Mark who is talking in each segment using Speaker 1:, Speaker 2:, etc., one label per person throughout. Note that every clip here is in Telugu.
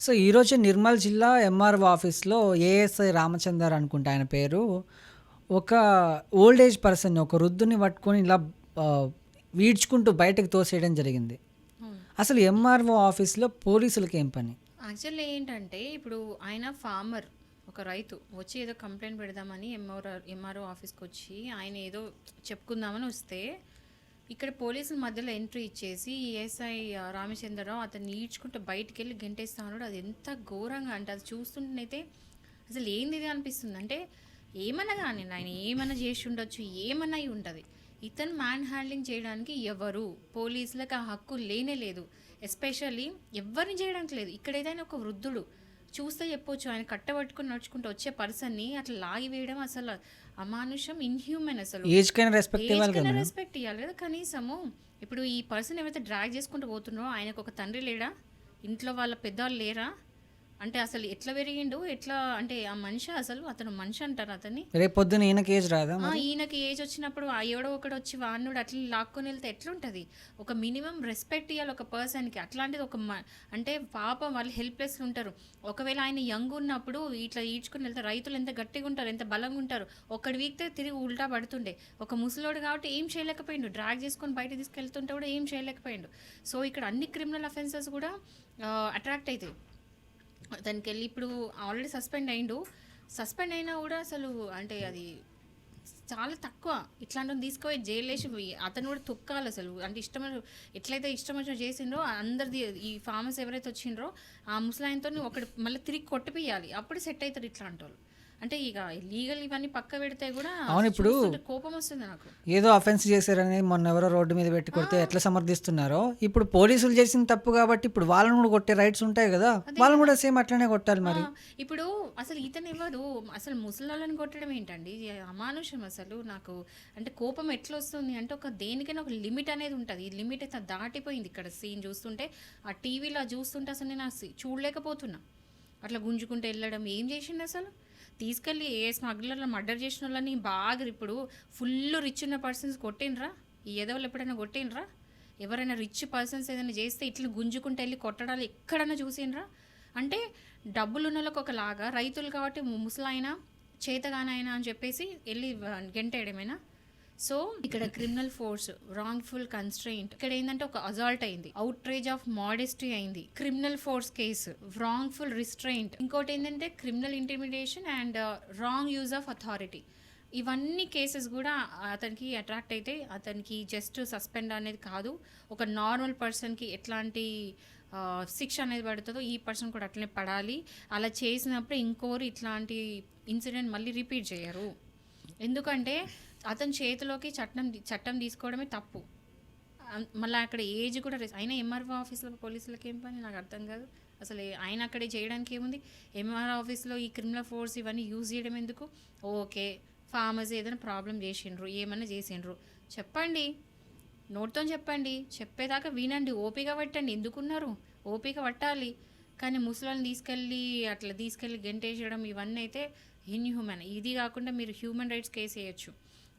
Speaker 1: సో, ఈరోజు నిర్మల్ జిల్లా ఎంఆర్ఓ ఆఫీస్‌లో ఏఎస్ఐ రామచందర్ అనుకుంటా ఆయన పేరు. ఒక ఓల్డ్ ఏజ్ పర్సన్‌ని, ఒక వృద్ధుడిని పట్టుకొని ఇలా ఆహ్, ఈడ్చుకుంటూ బయటకి తోసేయడం జరిగింది.
Speaker 2: అవును.
Speaker 1: అసలు ఎంఆర్ఓ ఆఫీస్‌లో పోలీసులకేం పని?
Speaker 2: యాక్చువల్లీ ఏంటంటే ఇప్పుడు ఆయన ఫార్మర్, ఒక రైతు వచ్చి ఏదో కంప్లైంట్ పెడదామని ఎంఆర్ఓ ఆఫీస్కి వచ్చి ఆయన ఏదో చెప్పుకుందామని వస్తే ఇక్కడ పోలీసుల మధ్యలో ఎంట్రీ ఇచ్చేసి ఏఎస్ఐ రామచంద్రరావు అతన్ని ఈడ్చుకుంటూ బయటికి వెళ్ళి గెంటేస్తా ఉన్నాడు. అది ఎంత ఘోరంగా అంటే అది చూస్తుంటేనైతే అసలు ఏంది ఇది అనిపిస్తుంది. అంటే ఏమన్నా కానీ ఆయన ఏమన్నా చేసి ఉండొచ్చు, ఏమన్నా అయి ఉంటుంది. ఇతను మ్యాన్ హ్యాండ్లింగ్ చేయడానికి ఎవరు పోలీసులకు ఆ హక్కు లేనే లేదు. ఎస్పెషల్లీ ఎవరిని చేయడానికి లేదు. ఇక్కడ ఏదైనా ఒక వృద్ధుడు చూస్తే చెప్పొచ్చు, ఆయన కట్టబట్టుకుని నడుచుకుంటూ వచ్చే పర్సన్ని అట్లా లాగి వేయడం అసలు అమానుషం, ఇన్హ్యూమన్. అసలు
Speaker 1: ఏజ్‌కైనా రెస్పెక్ట్
Speaker 2: ఏజ్
Speaker 1: ఇవ్వాలి కదా
Speaker 2: కన్నా
Speaker 1: మేడం.
Speaker 2: రెస్పెక్ట్ ఇవ్వాలి కదా కనీసము. ఇప్పుడు ఈ పర్సన్ ఎవరైతే డ్రాగ్ చేసుకుంటూ పోతున్నారో ఆయనకు ఒక తండ్రి లేడా, ఇంట్లో వాళ్ళ పెద్దవాళ్ళు లేరా? అంటే అసలు ఎట్లా పెరిగిండు, ఎట్లా అంటే ఆ మనిషి, అసలు అతను మనిషి అంటారు అతన్ని.
Speaker 1: రేపొద్దున ఈయనకి ఏజ్ రాదా మరి?
Speaker 2: ఈయనకి ఏజ్ వచ్చినప్పుడు ఆ ఎవడో ఒకడు వచ్చి వాడినోడు అట్లా లాక్కొని వెళ్తే ఎట్లుంటుంది? ఒక మినిమం రెస్పెక్ట్ ఇవ్వాలి ఒక పర్సన్కి. అట్లాంటిది ఒక అంటే పాపం వాళ్ళు హెల్ప్లెస్ ఉంటారు. ఒకవేళ ఆయన యంగ్ ఉన్నప్పుడు ఇట్లా ఈడ్చుకుని వెళ్తే రైతులు ఎంత గట్టిగా ఉంటారు, ఎంత బలంగా ఉంటారు. ఒకటి వీక్తే తిరిగి ఉల్టా పడుతుండే. ఒక ముసలోడు కాబట్టి ఏం చేయలేకపోయిండు, డ్రాగ్ చేసుకొని బయట తీసుకెళ్తుంటే కూడా ఏం చేయలేకపోయిండు. సో ఇక్కడ అన్ని క్రిమినల్ అఫెన్సెస్ కూడా అట్రాక్ట్ అవుతాయి దానికి వెళ్ళి. ఇప్పుడు ఆల్రెడీ సస్పెండ్ అయిండు. సస్పెండ్ అయినా కూడా అసలు అంటే అది చాలా తక్కువ. ఇట్లాంటివి తీసుకుపోయి జైలు వేసి అతను కూడా తొక్కాలి అసలు. అంటే ఎట్లయితే ఇష్టం వచ్చిన చేసిండ్రో అందరిది, ఈ ఫార్మర్స్ ఎవరైతే వచ్చిండ్రో ఆ ముసలాయనతో ఒకటి మళ్ళీ తిరిగి కొట్టిపియాలి, అప్పుడు సెట్ అవుతారు ఇట్లాంటి వాళ్ళు. అంటే ఇక లీగల్ ఇవన్నీ పక్క పెడితే కూడా
Speaker 1: అవును, ఇప్పుడు
Speaker 2: చూస్తుంటే కోపం వస్తుంది నాకు.
Speaker 1: ఏదో అఫెన్స్ చేశారని మొన్న ఎవరో రోడ్డు మీద పెట్టి కొడితే ఎట్లా సమర్థిస్తున్నారో, ఇప్పుడు పోలీసులు చేసిన తప్పు కాబట్టి ఇప్పుడు వాళ్ళని కూడా కొట్టే రైట్స్ ఉంటాయి కదా, వాళ్ళని కూడా సేమ్ అట్లనే కొట్టాలి మరి.
Speaker 2: ఇప్పుడు అసలు ఇతను ఎవరు, అసలు ముసలాళ్ళని కొట్టడం ఏంటండి, ఇది అమానుషం అసలు. నాకు అంటే కోపం ఎట్లా వస్తుంది అంటే ఒక దేనికైనా ఒక లిమిట్ అనేది ఉంటుంది. ఈ లిమిట్ అయితే దాటిపోయింది ఇక్కడ సీన్ చూస్తుంటే. ఆ టీవీలో చూస్తుంటే అసలు నేను చూడలేకపోతున్నా. అట్లా గుంజుకుంటూ వెళ్ళడం ఏం చేసిండు అసలు. తీసుకెళ్ళి ఏ స్మగ్లర్లో మర్డర్ చేసిన వాళ్ళని బాగా ఇప్పుడు ఫుల్ రిచ్ ఉన్న పర్సన్స్ కొట్టినరా? ఈ ఎదవలు ఎప్పుడైనా కొట్టినరా? ఎవరైనా రిచ్ పర్సన్స్ ఏదైనా చేస్తే ఇట్లా గుంజుకుంటూ వెళ్ళి కొట్టడాలు ఎక్కడైనా చూసినరా? అంటే డబ్బులు ఉన్న వాళ్ళకి ఒకలాగా, రైతులు కాబట్టి ముసలాయన చేతగానైనా అని చెప్పేసి వెళ్ళి గెంటేయడమేనా? సో ఇక్కడ క్రిమినల్ ఫోర్స్, రాంగ్ఫుల్ కన్స్ట్రెయింట్, ఇక్కడ ఏంటంటే ఒక అజాల్ట్ అయింది, అవుట్రేజ్ ఆఫ్ మోడెస్టీ అయింది, criminal force case, wrongful restraint, ఇంకోటి ఏంటంటే criminal intimidation and wrong use of authority. ఇవన్నీ కేసెస్ కూడా అతనికి అట్రాక్ట్ అయితే అతనికి జస్ట్ సస్పెండ్ అనేది కాదు, ఒక నార్మల్ పర్సన్కి ఎట్లాంటి శిక్ష అనేది పడుతుందో ఈ పర్సన్ కూడా అట్లనే పడాలి. అలా చేసినప్పుడు ఇంకోరు ఇట్లాంటి ఇన్సిడెంట్ మళ్ళీ రిపీట్ చేయరు. ఎందుకంటే అతని చేతిలోకి చట్టం తీసుకోవడమే తప్పు. మళ్ళీ అక్కడ ఏజ్ కూడా అయినా ఎంఆర్ఓ ఆఫీస్లో పోలీసులకి ఏం పని నాకు అర్థం కాదు అసలు. ఆయన అక్కడే చేయడానికి ఏముంది? ఎంఆర్ఓ ఆఫీస్లో ఈ క్రిమినల్ ఫోర్స్ ఇవన్నీ యూజ్ చేయడం ఎందుకు? ఓకే, ఫార్మర్స్ ఏదైనా ప్రాబ్లం చేసిండ్రు, ఏమన్నా చేసిండ్రు చెప్పండి, నోట్తో చెప్పండి, చెప్పేదాకా వినండి, ఓపిక పట్టండి. ఎందుకున్నారు? ఓపిక పట్టాలి. కానీ ముసలాన్ని తీసుకెళ్ళి గెంటేసేయడం ఇవన్నీ అయితే ఇన్హ్యూమన్. ఇది కాకుండా మీరు హ్యూమన్ రైట్స్ కేసు వేయచ్చు.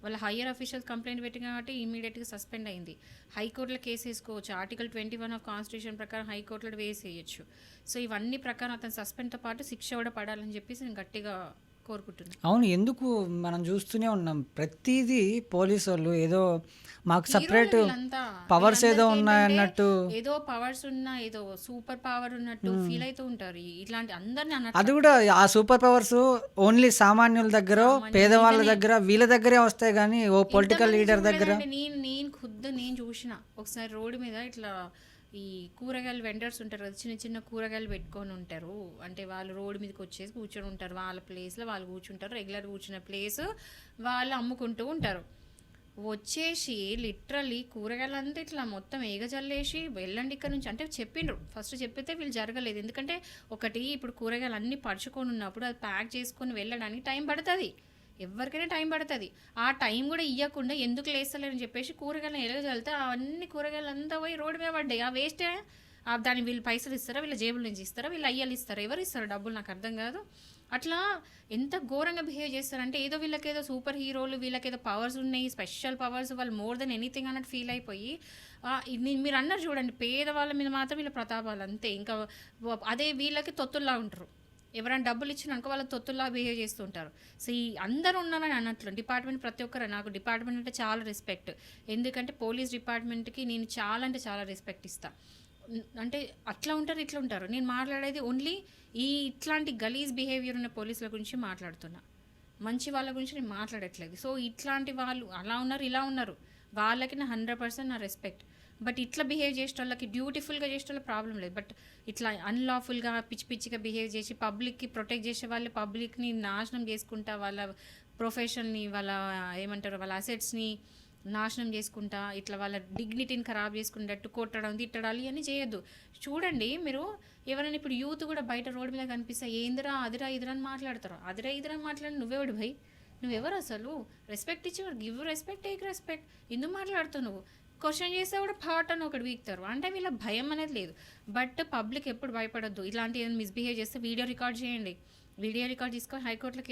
Speaker 2: వాళ్ళ హయ్యర్ అఫీషియల్స్ కంప్లైంట్ పెట్టిన కాబట్టి ఇమీడియట్గా సస్పెండ్ అయింది. హైకోర్టులో కేసు వేసుకోవచ్చు. ఆర్టికల్ 21 ఆఫ్ కాన్స్టిట్యూషన్ ప్రకారం హైకోర్టులో వేసేయచ్చు. సో ఇవన్నీ ప్రకారం అతను సస్పెండ్తో పాటు శిక్ష కూడా పడాలని చెప్పేసి నేను గట్టిగా కోరుకుంటున్నాను.
Speaker 1: అవును, ఎందుకు మనం చూస్తూనే ఉన్నాం ప్రతిదీ పోలీసు వాళ్ళు ఏదో మాకు సపరేట్ పవర్స్ ఏదో ఉన్నాయన్నట్టు,
Speaker 2: ఏదో పవర్స్ ఉన్నా ఏదో సూపర్ పవర్ ఉన్నట్టు ఫీల్ అవుతూ ఉంటారు. ఇట్లాంటి అందరిని అన్నట్టు.
Speaker 1: అది కూడా ఆ సూపర్ పవర్స్ ఓన్లీ సామాన్యుల దగ్గర, పేదవాళ్ళ దగ్గర, వీళ్ళ దగ్గరే వస్తాయి కానీ ఓ పొలిటికల్ లీడర్ దగ్గర.
Speaker 2: నేను చూసిన ఒకసారి రోడ్డు మీద ఇట్లా ఈ కూరగాయలు వెండర్స్ ఉంటారు కదా, చిన్న చిన్న కూరగాయలు పెట్టుకొని ఉంటారు. అంటే వాళ్ళు రోడ్డు మీదకి వచ్చేసి కూర్చొని ఉంటారు, వాళ్ళ ప్లేస్లో వాళ్ళు కూర్చుంటారు, రెగ్యులర్ కూర్చున్న ప్లేస్ వాళ్ళు అమ్ముకుంటూ ఉంటారు. వచ్చేసి లిటరల్లీ కూరగాయలంతా ఇట్లా మొత్తం ఏగజల్లేసి వెళ్ళండి ఇక్కడ నుంచి అంటే చెప్పిండ్రు. ఫస్ట్ చెప్పితే వీళ్ళు జరగలేదు. ఎందుకంటే ఒకటి ఇప్పుడు కూరగాయలు అన్నీ పరుచుకొని ఉన్నప్పుడు అది ప్యాక్ చేసుకొని వెళ్ళడానికి టైం పడుతుంది, ఎవరికైనా టైం పడుతుంది. ఆ టైం కూడా ఇవ్వకుండా ఎందుకు లేస్తలేరని చెప్పేసి కూరగాయలను ఎలగజల్లితే అవన్నీ కూరగాయలు అంతా పోయి రోడ్డు మీద పడ్డాయి. ఆ వేస్టే దాన్ని వీళ్ళు పైసలు ఇస్తారా, వీళ్ళ జేబుల నుంచి ఇస్తారా, వీళ్ళు అయ్యాలు ఇస్తారా, ఎవరు ఇస్తారు డబ్బులు, నాకు అర్థం కాదు. అట్లా ఎంత ఘోరంగా బిహేవ్ చేస్తారంటే ఏదో వీళ్ళకేదో సూపర్ హీరోలు, వీళ్ళకేదో పవర్స్ ఉన్నాయి, స్పెషల్ పవర్స్, వాళ్ళు మోర్ దెన్ ఎనీథింగ్ అన్నట్టు ఫీల్ అయిపోయి ఇది మీరు అన్నారు చూడండి, పేదవాళ్ళ మీద మాత్రం వీళ్ళ ప్రతాపాలు అంతే. ఇంకా అదే వీళ్ళకి తొత్తుల్లా ఉంటారు, ఎవరైనా డబ్బులు ఇచ్చిన అనుకో వాళ్ళ తొత్తుల్లా బిహేవ్ చేస్తుంటారు. సో ఈ అందరూ ఉన్నారని అన్నట్లు డిపార్ట్మెంట్ ప్రతి ఒక్కరు, నాకు డిపార్ట్మెంట్ అంటే చాలా రెస్పెక్ట్, ఎందుకంటే పోలీస్ డిపార్ట్మెంట్కి నేను చాలా అంటే చాలా రెస్పెక్ట్ ఇస్తాను. అంటే అట్లా ఉంటారు ఇట్లా ఉంటారు, నేను మాట్లాడేది ఓన్లీ ఇట్లాంటి గలీజ్ బిహేవియర్ ఉన్న పోలీసుల గురించి మాట్లాడుతున్నా, మంచి వాళ్ళ గురించి నేను మాట్లాడట్లేదు. సో ఇట్లాంటి వాళ్ళు అలా ఉన్నారు ఇలా ఉన్నారు, వాళ్ళకి నా 100% నా రెస్పెక్ట్. బట్ ఇట్లా బిహేవ్ చేసే వాళ్ళకి, డ్యూటీఫుల్గా చేసే వాళ్ళ ప్రాబ్లం లేదు, బట్ ఇట్లా అన్లాఫుల్గా పిచ్చి పిచ్చిగా బిహేవ్ చేసి పబ్లిక్కి ప్రొటెక్ట్ చేసే వాళ్ళు పబ్లిక్ని నాశనం చేసుకుంటా, వాళ్ళ ప్రొఫెషన్ని, వాళ్ళ ఏమంటారు, వాళ్ళ అసెట్స్ని నాశనం చేసుకుంటా, ఇట్లా వాళ్ళ డిగ్నిటీని ఖరాబ్ చేసుకునేటట్టు కొట్టడం తిట్టడాలు ఇవన్నీ చేయొద్దు. చూడండి మీరు ఎవరైనా ఇప్పుడు యూత్ కూడా బయట రోడ్డు మీద కనిపిస్తే ఏందిరా అదిరా ఇదిరా అని మాట్లాడతారు. అదిరా ఇదిరా మాట్లాడి నువ్వెవడు భయ్, నువ్వెవరు అసలు? రెస్పెక్ట్ ఇచ్చేవాడు, గివ్ రెస్పెక్ట్, టేక్ రెస్పెక్ట్. ఎందుకు మాట్లాడుతావు నువ్వు? క్వశ్చన్ చేస్తే కూడా పాట్ అని ఒకటి వీక్తారు, అంటే వీళ్ళ భయం అనేది లేదు. బట్ పబ్లిక్ ఎప్పుడు భయపడద్దు, ఇలాంటి ఏదైనా మిస్బిహేవ్ చేస్తే వీడియో రికార్డ్ చేయండి, వీడియో రికార్డ్ తీసుకొని హైకోర్టులో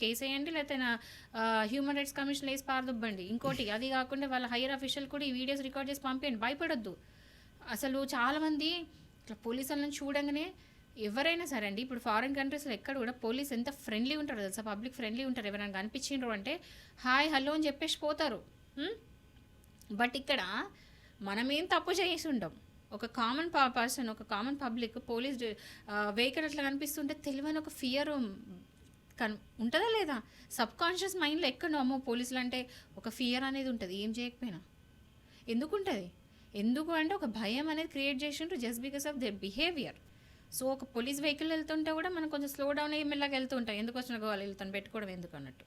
Speaker 2: కేసు వేయండి, లేకపోతే హ్యూమన్ రైట్స్ కమిషన్ వేసి పారదొబ్బండి. ఇంకోటి అది కాకుండా వాళ్ళ హైయర్ అఫీషియల్ కూడా ఈ వీడియోస్ రికార్డ్ చేసి పంపేయండి, భయపడొద్దు. అసలు చాలామంది ఇట్లా పోలీసులను చూడంగానే ఎవరైనా సరే అండి, ఇప్పుడు ఫారిన్ కంట్రీస్లో ఎక్కడ కూడా పోలీస్ ఎంత ఫ్రెండ్లీ ఉంటారో తెలుసా, పబ్లిక్ ఫ్రెండ్లీ ఉంటారు. ఎవరైనా కనిపించిండ్రు అంటే హాయ్ హలో అని చెప్పేసి పోతారు. బట్ ఇక్కడ మనమేం తప్పు చేసి ఉంటాం, ఒక కామన్ పర్సన్, ఒక కామన్ పబ్లిక్ పోలీస్ వెహికల్ అట్లా కనిపిస్తుంటే తెలియని ఒక ఫియర్ ఉంటుందా లేదా సబ్ కాన్షియస్ మైండ్లో ఎక్కడో, అమ్మో పోలీసులు అంటే ఒక ఫియర్ అనేది ఉంటుంది, ఏం చేయకపోయినా. ఎందుకు ఉంటుంది? ఎందుకు అంటే ఒక భయం అనేది క్రియేట్ చేసిండ్రు just because of their behaviour. So ఒక పోలీస్ వెహికల్ వెళ్తుంటే కూడా మనం కొంచెం స్లో డౌన్ అయ్యి మెల్లగా వెళ్తూ ఉంటాం, ఎందుకు వచ్చిన వాళ్ళు వెళ్తాను పెట్టుకోవడం ఎందుకు అన్నట్టు.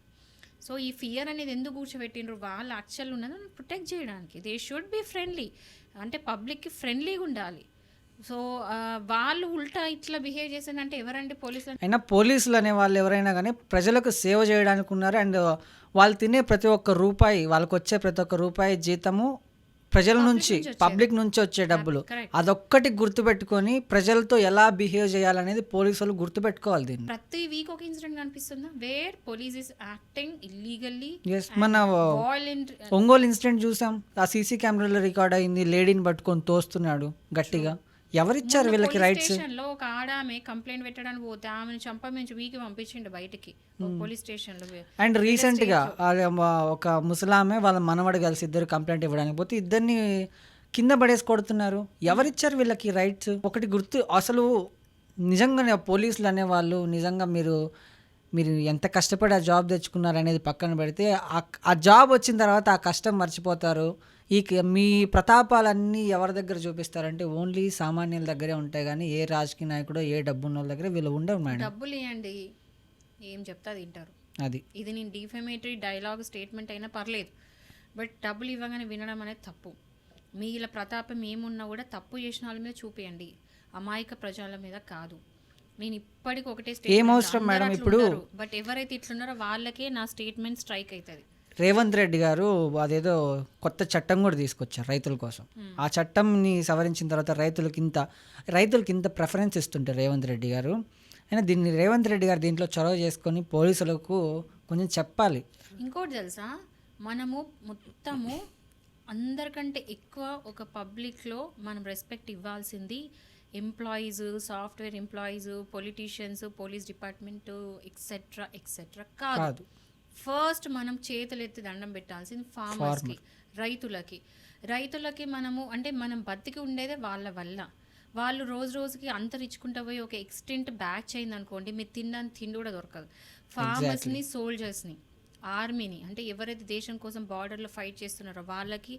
Speaker 2: సో ఈ ఫియర్ అనేది ఎందుకు కూర్చోబెట్టిండ్రు, వాళ్ళు యాక్చువల్ ఉన్నది ప్రొటెక్ట్ చేయడానికి. దే షుడ్ బి ఫ్రెండ్లీ, అంటే పబ్లిక్కి ఫ్రెండ్లీగా ఉండాలి. సో వాళ్ళు ఉల్టా ఇట్లా బిహేవ్ చేశారంటే ఎవరంటే పోలీసులు.
Speaker 1: అయినా పోలీసులు అనే వాళ్ళు ఎవరైనా కానీ ప్రజలకు సేవ చేయడానికి ఉన్నారు. అండ్ వాళ్ళు తినే ప్రతి ఒక్క రూపాయి, వాళ్ళకి వచ్చే ప్రతి ఒక్క రూపాయి జీతము ప్రజల నుంచి, పబ్లిక్ నుంచి వచ్చే డబ్బులు. అదొక్కటి గుర్తుపెట్టుకొని ప్రజలతో ఎలా బిహేవ్ చేయాలనేది పోలీసులు గుర్తుపెట్టుకోవాలి. దీన్ని
Speaker 2: ప్రతి వీక్ ఒక ఇన్సిడెంట్ కనిపిస్తుందా wear police is acting illegally.
Speaker 1: మన ఒంగోలు ఇన్సిడెంట్ చూసాం, ఆ సీసీ కెమెరాలో రికార్డ్ అయింది, లేడీని పట్టుకొని తోస్తున్నాడు గట్టిగా. ఎవరిచ్చారు వీళ్ళకి రైట్స్?
Speaker 2: స్టేషన్ లో ఒక ఆమె కంప్లైంట్ పెట్టడానికి పోతే ఆమెను చంపమించి వీకి పంపించిండు బయటికి పోలీస్ స్టేషన్ లో.
Speaker 1: అండ్ రీసెంట్ గా ఒక ముసలామె వాళ్ళ మనవడు కలిసి ఇద్దరు కంప్లైంట్ ఇవ్వడానికి పోతే ఇద్దరిని కింద పడేసి కొడుతున్నారు. ఎవరిచ్చారు వీళ్ళకి రైట్స్? ఒకటి గుర్తు, అసలు నిజంగానే పోలీసులు అనేవాళ్ళు నిజంగా మీరు ఎంత కష్టపడి ఆ జాబ్ తెచ్చుకున్నారు అనేది పక్కన పెడితే ఆ జాబ్ వచ్చిన తర్వాత ఆ కష్టం మర్చిపోతారు. మీ ప్రతాపాలన్నీ ఎవరి దగ్గర చూపిస్తారంటే ఓన్లీ సామాన్యుల దగ్గరే ఉంటాయి, కానీ ఏ రాజకీయ నాయకుడు, ఏ డబ్బున్న వాళ్ళ దగ్గర వీళ్ళు ఉండవు మేడం.
Speaker 2: డబ్బులు ఇవ్వండి, ఏం చెప్తా తింటారు. ఇది నేను డిఫెమేటరీ డైలాగ్ స్టేట్మెంట్ అయినా పర్లేదు, బట్ డబ్బులు ఇవ్వగానే వినడం అనేది తప్పు. మీల ప్రతాపం ఏమున్నా కూడా తప్పు చేసిన వాళ్ళ మీద చూపియండి, అమాయక ప్రజల మీద కాదు. నేను ఇప్పటికి ఒకటే స్టేట్మెంట్, ఇప్పుడు బట్ ఎవరైతే ఇట్లున్నారో వాళ్ళకే నా స్టేట్మెంట్ స్ట్రైక్ అవుతుంది.
Speaker 1: రేవంత్ రెడ్డి గారు అదేదో కొత్త చట్టం కూడా తీసుకొచ్చారు రైతుల కోసం. ఆ చట్టంని సవరించిన తర్వాత రైతులకి ఇంత ప్రిఫరెన్స్ ఇస్తుంటారు రేవంత్ రెడ్డి గారు. అయినా రేవంత్ రెడ్డి గారు దీంట్లో చొరవ చేసుకొని పోలీసులకు కొంచెం చెప్పాలి.
Speaker 2: ఇంకోటి తెలుసా, మనము మొత్తము అందరికంటే ఎక్కువ ఒక పబ్లిక్లో మనం రెస్పెక్ట్ ఇవ్వాల్సింది employees, software employees, politicians, police department etcetera etcetera కాదు. ఫస్ట్ మనం చేతులెత్తి దండం పెట్టాల్సింది ఫార్మర్స్కి, రైతులకి మనము అంటే మనం బతికి ఉండేదే వాళ్ళ వల్ల. వాళ్ళు రోజు రోజుకి అంతరించుకుంటూ పోయి ఒక ఎక్స్టెంట్ బ్యాచ్ అయింది అనుకోండి, మీరు తిండి కూడా దొరకదు. ఫార్మర్స్ని, సోల్జర్స్ని, ఆర్మీని, అంటే ఎవరైతే దేశం కోసం బార్డర్లో ఫైట్ చేస్తున్నారో వాళ్ళకి,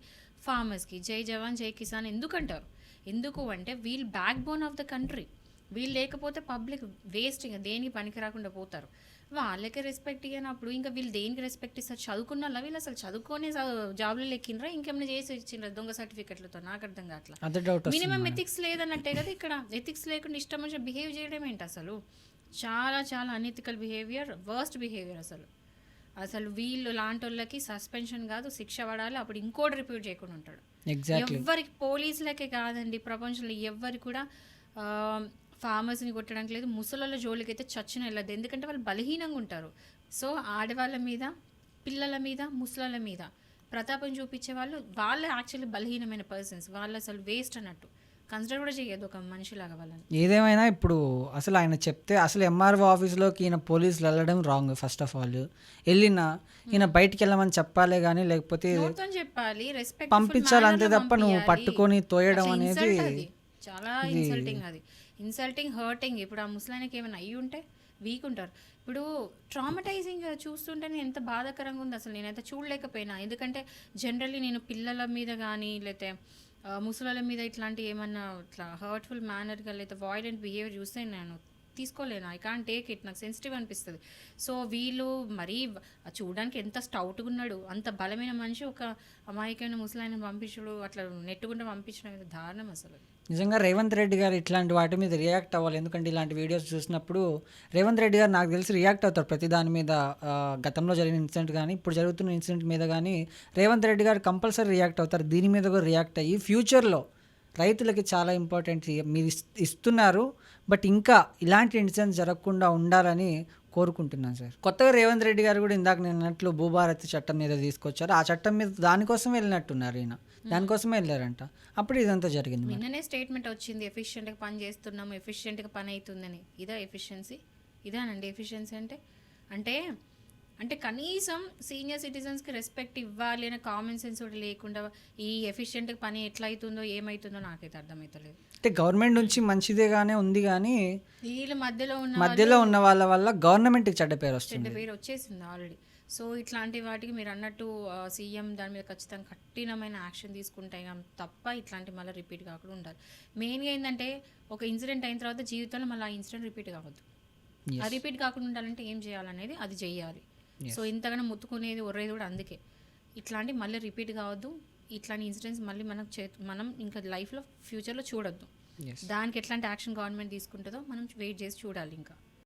Speaker 2: ఫార్మర్స్కి జై జవాన్ జై కిసాన్ ఎందుకంటారు? ఎందుకు అంటే వీళ్ళు back bone of the country. వీళ్ళు లేకపోతే పబ్లిక్ వేస్ట్, ఇంకా దేనికి పనికి రాకుండా పోతారు. వాళ్ళకే రెస్పెక్ట్ ఇవ్వనప్పుడు ఇంకా వీళ్ళు దేనికి రెస్పెక్ట్ ఇస్తారు? చదువుకున్న వీళ్ళు అసలు చదువుకొని జాబ్లో ఎక్కినరా, ఇంకేమైనా చేసి ఇచ్చిండ్రా దొంగ సర్టిఫికెట్లతో? నాకు అర్థం కావట్లా. మినిమం ఎథిక్స్ లేదన్నట్టే కదా ఇక్కడ. ఎథిక్స్ లేకుండా ఇష్టం వచ్చి బిహేవ్ చేయడం ఏంటి అసలు? చాలా చాలా అనెథికల్ బిహేవియర్, వర్స్ట్ బిహేవియర్ అసలు. అసలు వీళ్ళు లాంటోళ్ళకి సస్పెన్షన్ కాదు, శిక్ష పడాలి, అప్పుడు ఇంకోటి రిపీట్ చేయకుండా ఉంటాడు.
Speaker 1: ఎగ్జాక్ట్లీ.
Speaker 2: ఎవ్వరికి పోలీసులకే కాదండి, ప్రపంచంలో ఎవ్వరికి కూడా ఫార్మర్స్ని కొట్టడానికి లేదు. ముసలోళ్ళ జోలికి అయితే చచ్చిన వెళ్ళదు, ఎందుకంటే వాళ్ళు బలహీనంగా ఉంటారు. సో ఆడవాళ్ళ మీద, పిల్లల మీద, ముసలోళ్ళ మీద ప్రతాపం చూపించే వాళ్ళు వాళ్ళే యాక్చువల్లీ బలహీనమైన పర్సన్స్. వాళ్ళు అసలు వేస్ట్ అన్నట్టు కన్సిడర్ కూడా చేయదు ఒక మనిషిలాగా వాళ్ళని.
Speaker 1: ఏదేమైనా ఇప్పుడు అసలు ఆయన చెప్తే అసలు ఎంఆర్ఓ ఆఫీస్లోకి ఈయన పోలీసులు వెళ్ళడం రాంగ్. ఫస్ట్ ఆఫ్ ఆల్ వెళ్ళినా ఈయన బయటికి వెళ్ళమని చెప్పాలి కానీ లేకపోతే
Speaker 2: నోటితో చెప్పాలి, రెస్పెక్ట్
Speaker 1: పంపించాలి, అంతే తప్ప నువ్వు పట్టుకొని తోయడం అనేది
Speaker 2: చాలా ఇన్సల్టింగ్. అది ఇన్సల్టింగ్, హర్టింగ్. ఇప్పుడు ఆ ముసలానికి ఏమైనా అయ్యి ఉంటే వీక్ ఉంటారు. ఇప్పుడు ట్రామటైజింగ్ చూస్తుంటే నేను ఎంత బాధాకరంగా ఉంది అసలు. నేనైతే చూడలేకపోయినా, ఎందుకంటే జనరల్లీ నేను పిల్లల మీద కానీ లేకపోతే ముసలాల మీద ఇట్లాంటి ఏమన్నా ఇట్లా హర్ట్ఫుల్ మేనర్గా లేదా వాయిలెంట్ బిహేవియర్ చూస్తే నేను తీసుకోలేను. ఐ కాంట్ టేక్ ఇట్, నాకు సెన్సిటివ్ అనిపిస్తుంది. సో వీళ్ళు మరీ చూడడానికి ఎంత స్టౌట్గా ఉన్నాడు, అంత బలమైన మనిషి ఒక అమాయకమైన ముసలాయన పంపించడు, అట్లా నెట్టుకుంటే పంపించడం అనేది దారుణం అసలు.
Speaker 1: నిజంగా రేవంత్ రెడ్డి గారు ఇట్లాంటి వాటి మీద రియాక్ట్ అవ్వాలి. ఎందుకంటే ఇలాంటి వీడియోస్ చూసినప్పుడు రేవంత్ రెడ్డి గారు నాకు తెలిసి రియాక్ట్ అవుతారు ప్రతి దాని మీద. గతంలో జరిగిన ఇన్సిడెంట్ కానీ ఇప్పుడు జరుగుతున్న ఇన్సిడెంట్ మీద కానీ రేవంత్ రెడ్డి గారు కంపల్సరీ రియాక్ట్ అవుతారు. దీని మీద కూడా రియాక్ట్ అయ్యి ఫ్యూచర్లో రైతులకి చాలా ఇంపార్టెంట్ మీరు ఇస్తున్నారు, బట్ ఇంకా ఇలాంటి ఇన్సిడెంట్స్ జరగకుండా ఉండాలని కోరుకుంటున్నాను సార్. కొత్తగా రేవంత్ రెడ్డి గారు కూడా ఇందాక నేను అన్నట్లు భూభారతి చట్టం మీద తీసుకొచ్చారు. ఆ చట్టం మీద దానికోసం వెళ్ళినట్టున్నారు, ఈయన దానికోసమే వెళ్ళారంట. అప్పుడు ఇదంతా జరిగింది.
Speaker 2: నిన్ననే స్టేట్మెంట్ వచ్చింది, ఎఫిషియెంట్గా పని చేస్తున్నాము, ఎఫిషియెంట్గా పని అవుతుందని. ఇదా ఎఫిషియన్సీ? ఇదానండి ఎఫిషియన్సీ అంటే? అంటే అంటే కనీసం సీనియర్ సిటిజన్స్కి రెస్పెక్ట్ ఇవ్వాలి అనే కామన్ సెన్స్ కూడా లేకుండా ఈ ఎఫిషియెంట్గా పని ఎట్లా అవుతుందో ఏమవుతుందో నాకైతే అర్థమవుతలేదు.
Speaker 1: అంటే గవర్నమెంట్ నుంచి మంచిదేగానే ఉంది కానీ
Speaker 2: వీళ్ళు
Speaker 1: మధ్యలో ఉన్న వాళ్ళ వల్ల గవర్నమెంట్కి చెడ్డ పేరు వస్తుంది,
Speaker 2: చెడ్డ పేరు వచ్చేసింది ఆల్రెడీ. సో ఇట్లాంటి వాటికి మీరు అన్నట్టు సీఎం దాని మీద ఖచ్చితంగా కఠినమైన యాక్షన్ తీసుకుంటే తప్ప ఇట్లాంటి మళ్ళీ రిపీట్ కాకుండా ఉండాలి. మెయిన్గా ఏంటంటే ఒక ఇన్సిడెంట్ అయిన తర్వాత జీవితంలో మళ్ళీ ఆ ఇన్సిడెంట్ రిపీట్ కావద్దు. ఆ రిపీట్ కాకుండా ఉండాలంటే ఏం చేయాలనేది అది చెయ్యాలి. సో ఇంతగానో ముత్తుకునేది ఒర్రేది కూడా అందుకే. ఇట్లాంటి మళ్ళీ రిపీట్ కావద్దు, ఇట్లాంటి ఇన్సిడెంట్స్ మళ్ళీ మనం ఇంకా లైఫ్లో ఫ్యూచర్లో చూడొద్దు. దానికి ఎట్లాంటి యాక్షన్ గవర్నమెంట్ తీసుకుంటుందో మనం వెయిట్ చేసి చూడాలి ఇంకా.